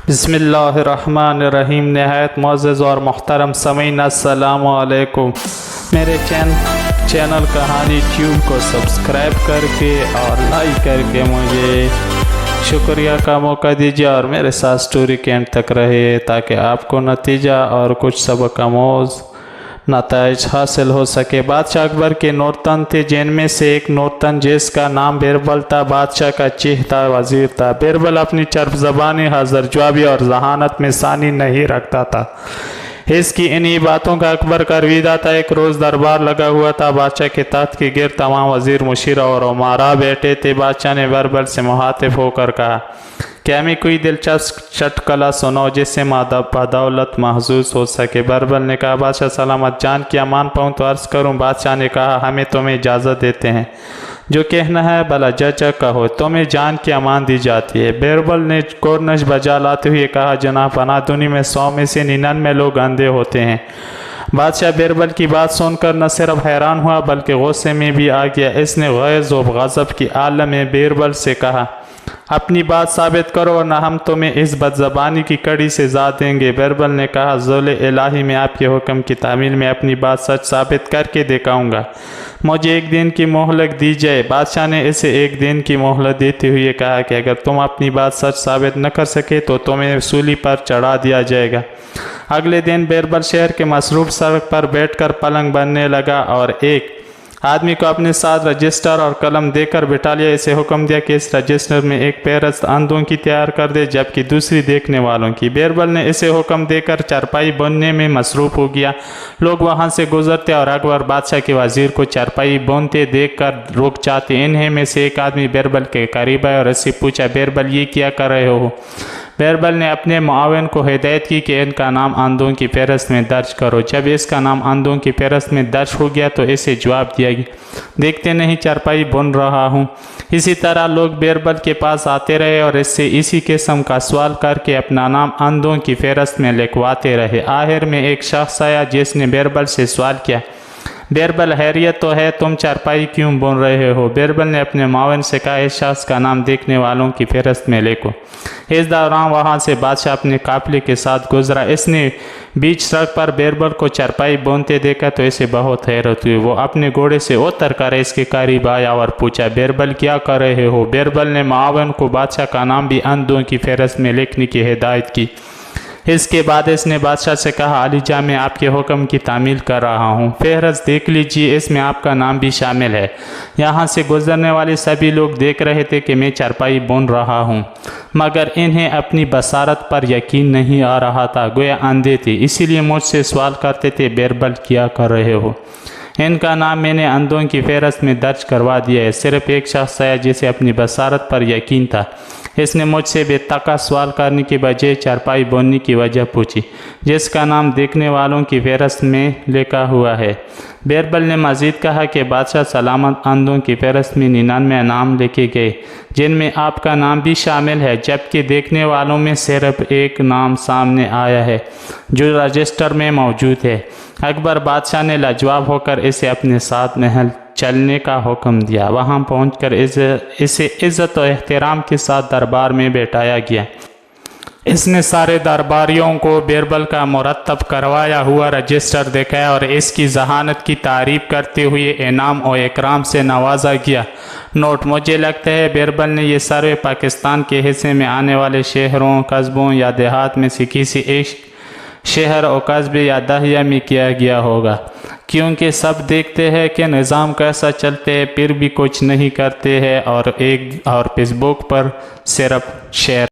بسم اللہ الرحمن الرحیم۔ نہایت معزز اور محترم سامعین، السلام علیکم۔ میرے چینل کہانی ٹیوب کو سبسکرائب کر کے اور لائک کر کے مجھے شکریہ کا موقع دیجیے اور میرے ساتھ سٹوری کے اینڈ تک رہے تاکہ آپ کو نتیجہ اور کچھ سبق آموز نتائج حاصل ہو سکے۔ بادشاہ اکبر کے نورتن تھے، جن میں سے ایک نورتن جس کا نام بیربل تھا بادشاہ کا چہتا وزیر تھا۔ بیربل اپنی چرب زبانی، حاضر جوابی اور ذہانت میں ثانی نہیں رکھتا تھا۔ اس کی انہی باتوں کا اکبر کا رویدہ تھا۔ ایک روز دربار لگا ہوا تھا، بادشاہ کے تخت کے گرد تمام وزیر، مشیر اور امراء بیٹھے تھے۔ بادشاہ نے بیربل سے مخاطب ہو کر کہا، کیا میں کوئی دلچسپ چٹکلا سناؤ جس سے بدولت محظوظ ہو سکے؟ بیربل نے کہا، بادشاہ سلامت جان کی امان پاؤں تو عرض کروں۔ بادشاہ نے کہا، ہمیں تمہیں اجازت دیتے ہیں، جو کہنا ہے بلا جھجک کہو، تمہیں جان کی امان دی جاتی ہے۔ بیربل نے کورنش بجا لاتے ہوئے کہا، جناب پناہ دنیا میں 100 میں سے 99 لوگ اندھے ہوتے ہیں۔ بادشاہ بیربل کی بات سن کر نہ صرف حیران ہوا بلکہ غصے میں بھی آ گیا۔ اس نے غیظ و غضب کی عالم میں بیربل سے کہا، اپنی بات ثابت کرو ورنہ ہم تمہیں اس بد زبانی کی کڑی سزا دیں گے۔ بیربل نے کہا، ذل الہی، میں آپ کے حکم کی تعمیل میں اپنی بات سچ ثابت کر کے دکھاؤں گا، مجھے 1 دن کی مہلت دی جائے۔ بادشاہ نے اسے 1 دن کی مہلت دیتے ہوئے کہا کہ اگر تم اپنی بات سچ ثابت نہ کر سکے تو تمہیں سولی پر چڑھا دیا جائے گا۔ اگلے دن بیربل شہر کے مصروف سڑک پر بیٹھ کر پلنگ بننے لگا اور ایک آدمی کو اپنے ساتھ رجسٹر اور قلم دے کر بٹھا لیا۔ اسے حکم دیا کہ اس رجسٹر میں ایک فہرست اندھوں کی تیار کر دے جبکہ دوسری دیکھنے والوں کی۔ بیربل نے اسے حکم دے کر چارپائی بننے میں مصروف ہو گیا۔ لوگ وہاں سے گزرتے اور اکبر بادشاہ کے وزیر کو چارپائی بنتے دیکھ کر رک جاتے۔ انہیں میں سے ایک آدمی بیربل کے قریب آیا اور اس سے پوچھا، بیربل یہ کیا کر رہے ہو؟ بیربل نے اپنے معاون کو ہدایت کی کہ ان کا نام اندھوں کی فہرست میں درج کرو۔ جب اس کا نام اندھوں کی فہرست میں درج ہو گیا تو اسے جواب دیا گیا، دیکھتے نہیں چارپائی بن رہا ہوں۔ اسی طرح لوگ بیربل کے پاس آتے رہے اور اس سے اسی قسم کا سوال کر کے اپنا نام اندھوں کی فہرست میں لکھواتے رہے۔ آخر میں ایک شخص آیا جس نے بیربل سے سوال کیا، بیربل خیریت تو ہے، تم چارپائی کیوں بن رہے ہو؟ بیربل نے اپنے معاون سے کہا، اس شخص کا نام دیکھنے والوں کی فہرست میں لکھو۔ اس دوران وہاں سے بادشاہ اپنے قافلے کے ساتھ گزرا۔ اس نے بیچ سڑک پر بیربل کو چارپائی بنتے دیکھا تو اسے بہت حیرت ہوئی۔ وہ اپنے گھوڑے سے اتر کر اس کے قریب آیا اور پوچھا، بیربل کیا کر رہے ہو؟ بیربل نے معاون کو بادشاہ کا نام بھی اندھوں کی فہرست میں لکھنے کی ہدایت کی۔ اس کے بعد اس نے بادشاہ سے کہا، علی جان، میں آپ کے حکم کی تعمیل کر رہا ہوں، فہرست دیکھ لیجیے، اس میں آپ کا نام بھی شامل ہے۔ یہاں سے گزرنے والے سبھی لوگ دیکھ رہے تھے کہ میں چارپائی بن رہا ہوں، مگر انہیں اپنی بصارت پر یقین نہیں آ رہا تھا، گویا اندھے تھے، اسی لیے مجھ سے سوال کرتے تھے، بیربل کیا کر رہے ہو؟ ان کا نام میں نے اندھوں کی فہرست میں درج کروا دیا ہے۔ صرف ایک شخص آیا جسے اپنی بصارت پر یقین تھا۔ اس نے مجھ سے بے تکا سوال کرنے کے بجائے چارپائی بننے کی وجہ پوچھی، جس کا نام دیکھنے والوں کی فہرست میں لکھا ہوا ہے۔ بیربل نے مزید کہا کہ بادشاہ سلامت، اندھوں کی فہرست میں 99 نام لکھے گئے جن میں آپ کا نام بھی شامل ہے، جبکہ دیکھنے والوں میں صرف ایک نام سامنے آیا ہے جو رجسٹر میں موجود ہے۔ اکبر بادشاہ نے لاجواب ہو کر اسے اپنے ساتھ محل چلنے کا حکم دیا۔ وہاں پہنچ کر اسے عزت و احترام کے ساتھ دربار میں بیٹھایا گیا۔ اس نے سارے درباریوں کو بیربل کا مرتب کروایا ہوا رجسٹر دکھایا اور اس کی ذہانت کی تعریف کرتے ہوئے انعام و اکرام سے نوازا گیا۔ نوٹ: مجھے لگتا ہے بیربل نے یہ سروے پاکستان کے حصے میں آنے والے شہروں، قصبوں یا دیہات میں سے کسی ایک شہر و قصبے یا دہیا میں کیا گیا ہوگا، کیونکہ سب دیکھتے ہیں کہ نظام کیسا چلتے ہیں پھر بھی کچھ نہیں کرتے ہیں اور فیس بک پر صرف شیئر